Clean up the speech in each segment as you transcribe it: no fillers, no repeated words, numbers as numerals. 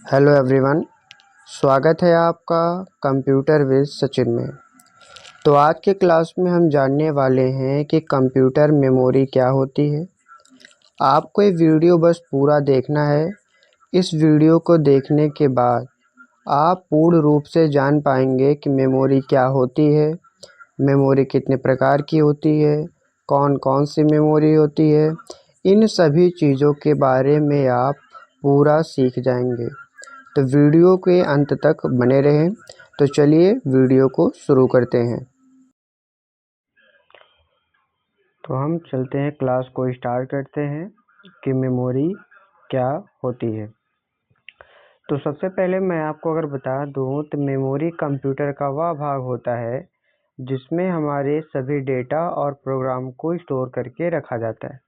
Hello everyone, स्वागत है आपका कंप्यूटर विद सचिन में। तो आज के क्लास में हम जानने वाले हैं कि कंप्यूटर मेमोरी क्या होती है। आपको ये वीडियो बस पूरा देखना है। इस वीडियो को देखने के बाद आप पूर्ण रूप से जान पाएंगे कि मेमोरी क्या होती है, मेमोरी कितने प्रकार की होती है, कौन कौन सी मेमोरी होती है। इन सभी चीज़ों के बारे में आप पूरा सीख जाएंगे। तो वीडियो के अंत तक बने रहें। तो चलिए वीडियो को शुरू करते हैं। तो हम चलते हैं, क्लास को स्टार्ट करते हैं कि मेमोरी क्या होती है। तो सबसे पहले मैं आपको अगर बता दूं तो मेमोरी कंप्यूटर का वह भाग होता है जिसमें हमारे सभी डेटा और प्रोग्राम को स्टोर करके रखा जाता है।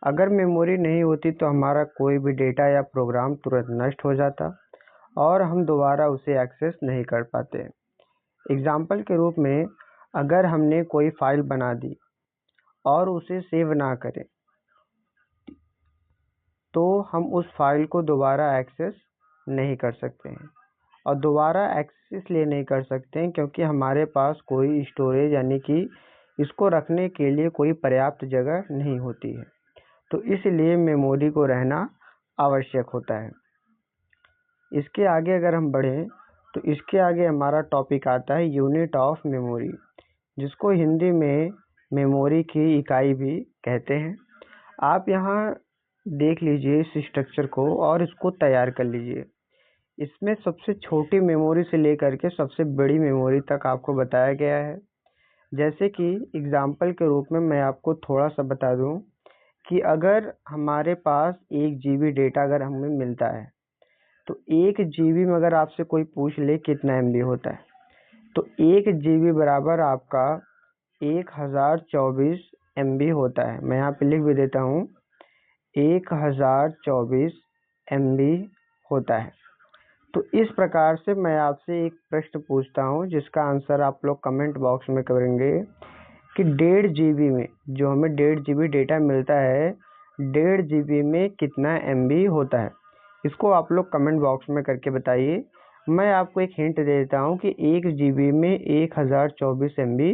अगर मेमोरी नहीं होती तो हमारा कोई भी डेटा या प्रोग्राम तुरंत नष्ट हो जाता और हम दोबारा उसे एक्सेस नहीं कर पाते। एग्जाम्पल के रूप में, अगर हमने कोई फाइल बना दी और उसे सेव ना करें तो हम उस फाइल को दोबारा एक्सेस नहीं कर सकते हैं। और दोबारा एक्सेस इसलिए नहीं कर सकते हैं क्योंकि हमारे पास कोई स्टोरेज यानी कि इसको रखने के लिए कोई पर्याप्त जगह नहीं होती है। तो इसलिए मेमोरी को रहना आवश्यक होता है। इसके आगे अगर हम बढ़ें तो इसके आगे हमारा टॉपिक आता है यूनिट ऑफ मेमोरी, जिसको हिंदी में मेमोरी की इकाई भी कहते हैं। आप यहाँ देख लीजिए इस स्ट्रक्चर को और इसको तैयार कर लीजिए। इसमें सबसे छोटी मेमोरी से लेकर के सबसे बड़ी मेमोरी तक आपको बताया गया है। जैसे कि एग्जाम्पल के रूप में मैं आपको थोड़ा सा बता दूं कि अगर हमारे पास 1 GB डेटा अगर हमें मिलता है तो 1 GB में अगर आपसे कोई पूछ ले कितना MB होता है तो 1 GB बराबर आपका 1024 MB होता है। मैं यहाँ पे लिख भी देता हूँ, 1024 MB होता है। तो इस प्रकार से मैं आपसे एक प्रश्न पूछता हूँ जिसका आंसर आप लोग कमेंट बॉक्स में करेंगे कि 1.5 GB में जो हमें 1.5 GB डेटा मिलता है, 1.5 GB में कितना MB होता है। इसको आप लोग कमेंट बॉक्स में करके बताइए। मैं आपको एक हिंट दे देता हूँ कि 1 GB में 1024 MB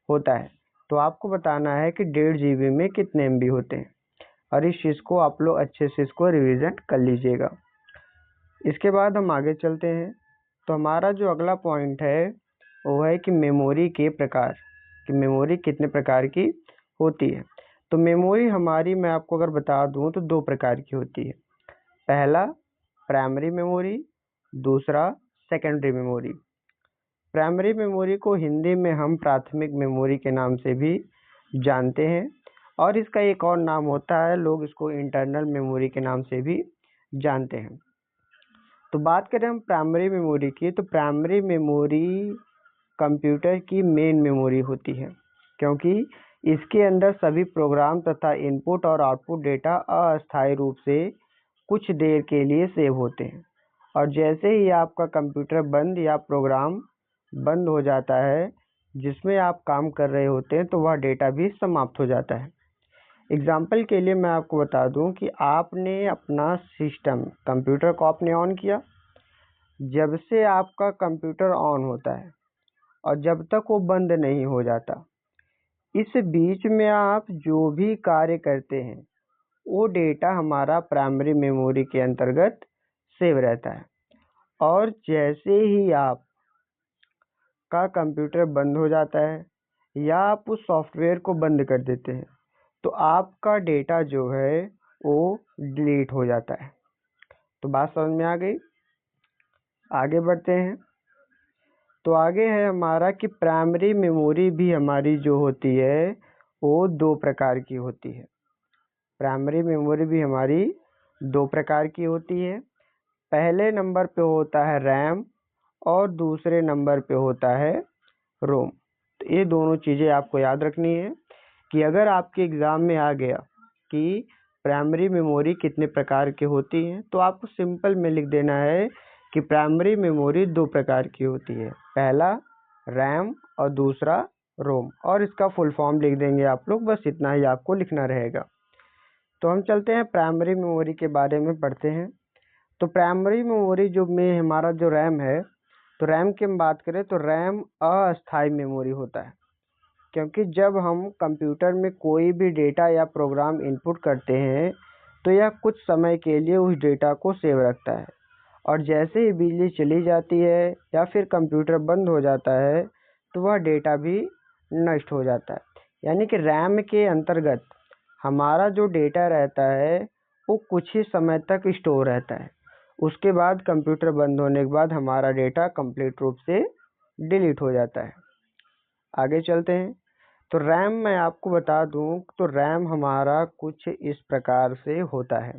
होता है। तो आपको बताना है कि 1.5 GB में कितने MB होते हैं और इस चीज़ को आप लोग अच्छे से इसको रिवीजन कर लीजिएगा। इसके बाद हम आगे चलते हैं। तो हमारा जो अगला पॉइंट है वो है कि मेमोरी के प्रकार, कि मेमोरी कितने प्रकार की होती है। तो मेमोरी हमारी, मैं आपको अगर बता दूं तो 2 प्रकार की होती है। पहला प्राइमरी मेमोरी, दूसरा सेकेंडरी मेमोरी। प्राइमरी मेमोरी को हिंदी में हम प्राथमिक मेमोरी के नाम से भी जानते हैं और इसका एक और नाम होता है, लोग इसको इंटरनल मेमोरी के नाम से भी जानते हैं। तो बात करें हम प्राइमरी मेमोरी की, तो प्राइमरी मेमोरी कंप्यूटर की मेन मेमोरी होती है क्योंकि इसके अंदर सभी प्रोग्राम तथा इनपुट और आउटपुट डेटा अस्थायी रूप से कुछ देर के लिए सेव होते हैं और जैसे ही आपका कंप्यूटर बंद या प्रोग्राम बंद हो जाता है जिसमें आप काम कर रहे होते हैं तो वह डेटा भी समाप्त हो जाता है। एग्जाम्पल के लिए मैं आपको बता दूं कि आपने अपना सिस्टम, कंप्यूटर को आपने ऑन किया, जब से आपका कंप्यूटर ऑन होता है और जब तक वो बंद नहीं हो जाता, इस बीच में आप जो भी कार्य करते हैं वो डेटा हमारा प्राइमरी मेमोरी के अंतर्गत सेव रहता है। और जैसे ही आप का कंप्यूटर बंद हो जाता है या आप उस सॉफ्टवेयर को बंद कर देते हैं तो आपका डेटा जो है वो डिलीट हो जाता है। तो बात समझ में आ गई? आगे बढ़ते हैं। तो आगे है हमारा कि प्राइमरी मेमोरी भी हमारी जो होती है वो 2 प्रकार की होती है। प्राइमरी मेमोरी भी हमारी 2 प्रकार की होती है। पहले नंबर पे होता है रैम और दूसरे नंबर पे होता है रोम। तो ये दोनों चीज़ें आपको याद रखनी है कि अगर आपके एग्ज़ाम में आ गया कि प्राइमरी मेमोरी कितने प्रकार की होती हैं तो आपको सिंपल में लिख देना है कि प्राइमरी मेमोरी 2 प्रकार की होती है, पहला रैम और दूसरा रोम, और इसका फुल फॉर्म लिख देंगे आप लोग, बस इतना ही आपको लिखना रहेगा। तो हम चलते हैं प्राइमरी मेमोरी के बारे में पढ़ते हैं। तो प्राइमरी मेमोरी जो में हमारा जो रैम है, तो रैम की हम बात करें तो रैम अस्थायी मेमोरी होता है, क्योंकि जब हम कंप्यूटर में कोई भी डेटा या प्रोग्राम इनपुट करते हैं तो यह कुछ समय के लिए उस डेटा को सेव रखता है, और जैसे ही बिजली चली जाती है या फिर कंप्यूटर बंद हो जाता है तो वह डेटा भी नष्ट हो जाता है। यानी कि रैम के अंतर्गत हमारा जो डेटा रहता है वो कुछ ही समय तक स्टोर रहता है, उसके बाद कंप्यूटर बंद होने के बाद हमारा डेटा कंप्लीट रूप से डिलीट हो जाता है। आगे चलते हैं। तो रैम मैं आपको बता दूं तो रैम हमारा कुछ इस प्रकार से होता है।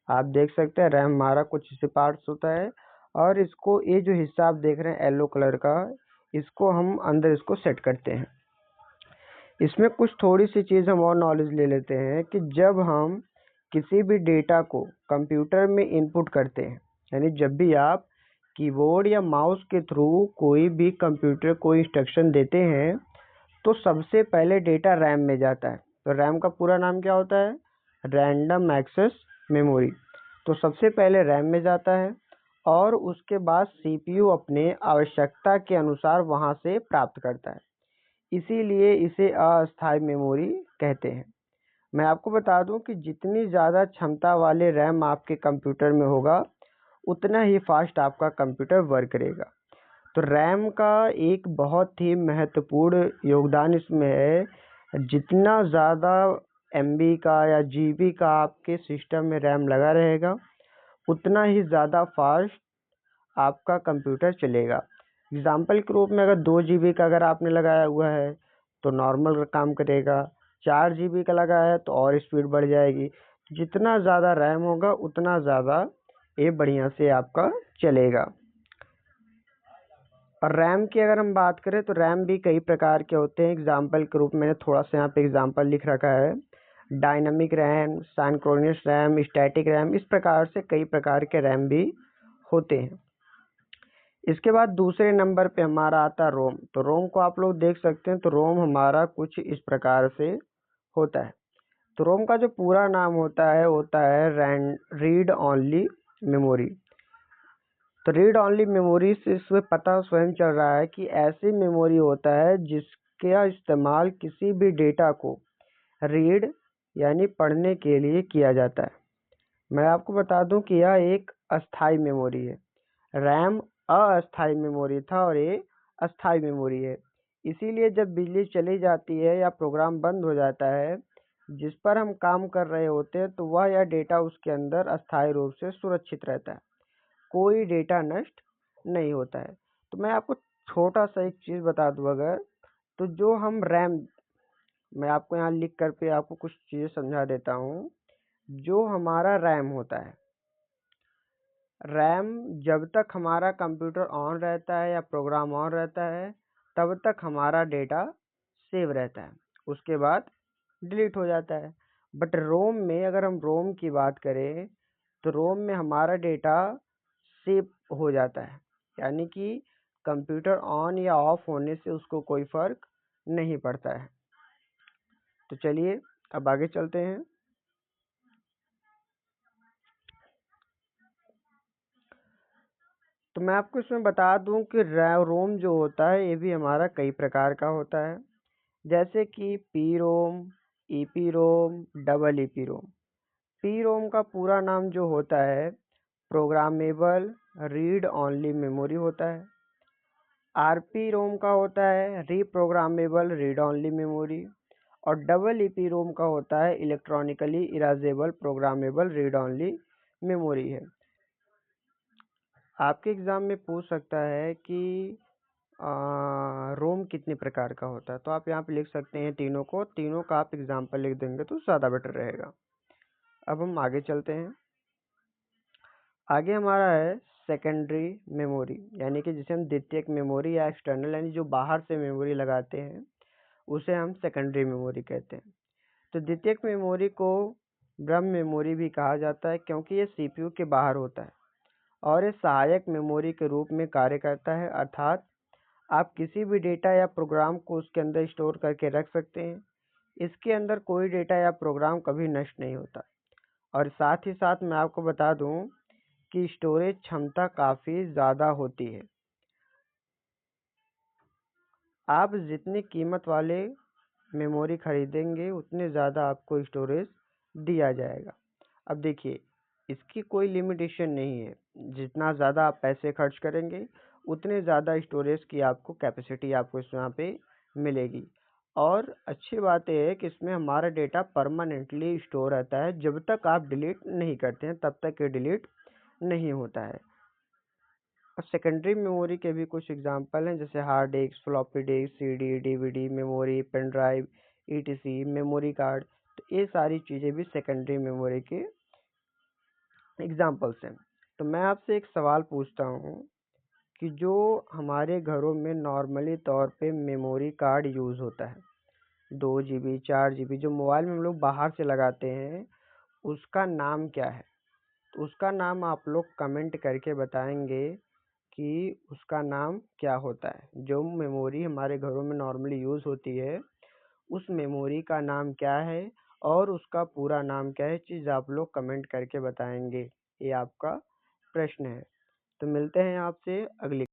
आप देख सकते हैं रैम हमारा कुछ इसी पार्ट्स होता है, और इसको ये जो हिस्सा आप देख रहे हैं येलो कलर का, इसको हम अंदर इसको सेट करते हैं। इसमें कुछ थोड़ी सी चीज़ हम और नॉलेज ले लेते हैं कि जब हम किसी भी डेटा को कंप्यूटर में इनपुट करते हैं, यानी जब भी आप कीबोर्ड या माउस के थ्रू कोई भी कंप्यूटर को इंस्ट्रक्शन देते हैं तो सबसे पहले डेटा रैम में जाता है। तो रैम का पूरा नाम क्या होता है? Random access memory. तो सबसे पहले रैम में जाता है और उसके बाद सीपीयू अपने आवश्यकता के अनुसार वहां से प्राप्त करता है, इसीलिए इसे अस्थायी मेमोरी कहते हैं। मैं आपको बता दूं कि जितनी ज़्यादा क्षमता वाले रैम आपके कंप्यूटर में होगा उतना ही फास्ट आपका कंप्यूटर वर्क करेगा। तो रैम का एक बहुत ही महत्वपूर्ण योगदान इसमें है, जितना ज़्यादा एमबी का या जीबी का आपके सिस्टम में रैम लगा रहेगा उतना ही ज़्यादा फास्ट आपका कंप्यूटर चलेगा। एग्जाम्पल के रूप में अगर 2 GB का अगर आपने लगाया हुआ है तो नॉर्मल काम करेगा, 4 GB का लगाया है तो और स्पीड बढ़ जाएगी। जितना ज़्यादा रैम होगा उतना ज़्यादा ये बढ़िया से आपका चलेगा। और रैम की अगर हम बात करें तो रैम भी कई प्रकार के होते हैं। एग्जाम्पल के रूप में मैंने थोड़ा सा यहाँ पे एग्जाम्पल लिख रखा है, dynamic RAM, synchronous RAM, static RAM, इस प्रकार से कई प्रकार के रैम भी होते हैं। इसके बाद दूसरे नंबर पे हमारा आता है रोम। तो रोम को आप लोग देख सकते हैं, तो रोम हमारा कुछ इस प्रकार से होता है। तो रोम का जो पूरा नाम होता है रीड ओनली मेमोरी। तो रीड ओनली मेमोरी से इसमें पता स्वयं चल रहा है कि ऐसी मेमोरी होता है जिसका इस्तेमाल किसी भी डेटा को रीड यानी पढ़ने के लिए किया जाता है। मैं आपको बता दूं कि यह एक अस्थाई मेमोरी है। रैम अस्थाई मेमोरी था और ये अस्थाई मेमोरी है। इसीलिए जब बिजली चली जाती है या प्रोग्राम बंद हो जाता है जिस पर हम काम कर रहे होते हैं तो वह या डेटा उसके अंदर अस्थायी रूप से सुरक्षित रहता है, कोई डेटा नष्ट नहीं होता है। तो मैं आपको छोटा सा एक चीज़ बता दूं, अगर तो जो हम रैम, मैं आपको यहाँ लिख कर पे आपको कुछ चीज़ें समझा देता हूँ। जो हमारा रैम होता है, रैम जब तक हमारा कंप्यूटर ऑन रहता है या प्रोग्राम ऑन रहता है तब तक हमारा डेटा सेव रहता है, उसके बाद डिलीट हो जाता है। बट रोम में अगर हम रोम की बात करें तो रोम में हमारा डेटा सेव हो जाता है, यानी कि कंप्यूटर ऑन या ऑफ होने से उसको कोई फर्क नहीं पड़ता है। तो चलिए अब आगे चलते हैं। तो मैं आपको इसमें बता दूं कि रोम जो होता है ये भी हमारा कई प्रकार का होता है, जैसे कि पी रोम, ईपी रोम, डबल ईपी रोम। पी रोम का पूरा नाम जो होता है प्रोग्रामेबल रीड ओनली मेमोरी होता है। आरपी रोम का होता है रीप्रोग्रामेबल रीड ओनली मेमोरी। और डबल ईपी रोम का होता है electronically erasable programmable read only memory है। आपके एग्ज़ाम में पूछ सकता है कि रोम कितने प्रकार का होता है, तो आप यहाँ पे लिख सकते हैं तीनों को, तीनों का आप एग्जाम्पल लिख देंगे तो ज़्यादा बेटर रहेगा। अब हम आगे चलते हैं। आगे हमारा है सेकेंडरी मेमोरी, यानी कि जिसे हम द्वितीयक मेमोरी या एक्सटर्नल यानी जो बाहर से मेमोरी लगाते हैं उसे हम सेकेंडरी मेमोरी कहते हैं। तो द्वितीयक मेमोरी को ब्रह्म मेमोरी भी कहा जाता है क्योंकि ये सीपीयू के बाहर होता है और ये सहायक मेमोरी के रूप में कार्य करता है, अर्थात आप किसी भी डेटा या प्रोग्राम को उसके अंदर स्टोर करके रख सकते हैं। इसके अंदर कोई डेटा या प्रोग्राम कभी नष्ट नहीं होता। और साथ ही साथ मैं आपको बता दूं इसकी स्टोरेज क्षमता काफ़ी ज़्यादा होती है। आप जितनी कीमत वाले मेमोरी खरीदेंगे उतने ज़्यादा आपको स्टोरेज दिया जाएगा। अब देखिए, इसकी कोई लिमिटेशन नहीं है, जितना ज़्यादा आप पैसे खर्च करेंगे उतने ज़्यादा स्टोरेज की आपको कैपेसिटी आपको इस यहाँ पे मिलेगी। और अच्छी बात यह है कि इसमें हमारा डेटा परमानेंटली स्टोर रहता है, जब तक आप डिलीट नहीं करते हैं तब तक ये डिलीट नहीं होता है। और सेकेंडरी मेमोरी के भी कुछ एग्जांपल हैं, जैसे hard disk, floppy disk, CD, DVD memory, pen drive, etc, memory card. तो ये सारी चीज़ें भी सेकेंडरी मेमोरी के एग्जांपल्स हैं। तो मैं आपसे एक सवाल पूछता हूँ कि जो हमारे घरों में नॉर्मली तौर पे मेमोरी कार्ड यूज़ होता है, 2 GB 4 GB, जो मोबाइल में हम लोग बाहर से लगाते हैं, उसका नाम क्या है? तो उसका नाम आप लोग कमेंट करके बताएंगे कि उसका नाम क्या होता है। जो मेमोरी हमारे घरों में नॉर्मली यूज़ होती है, उस मेमोरी का नाम क्या है और उसका पूरा नाम क्या है, चीज़ आप लोग कमेंट करके बताएंगे। ये आपका प्रश्न है। तो मिलते हैं आपसे अगली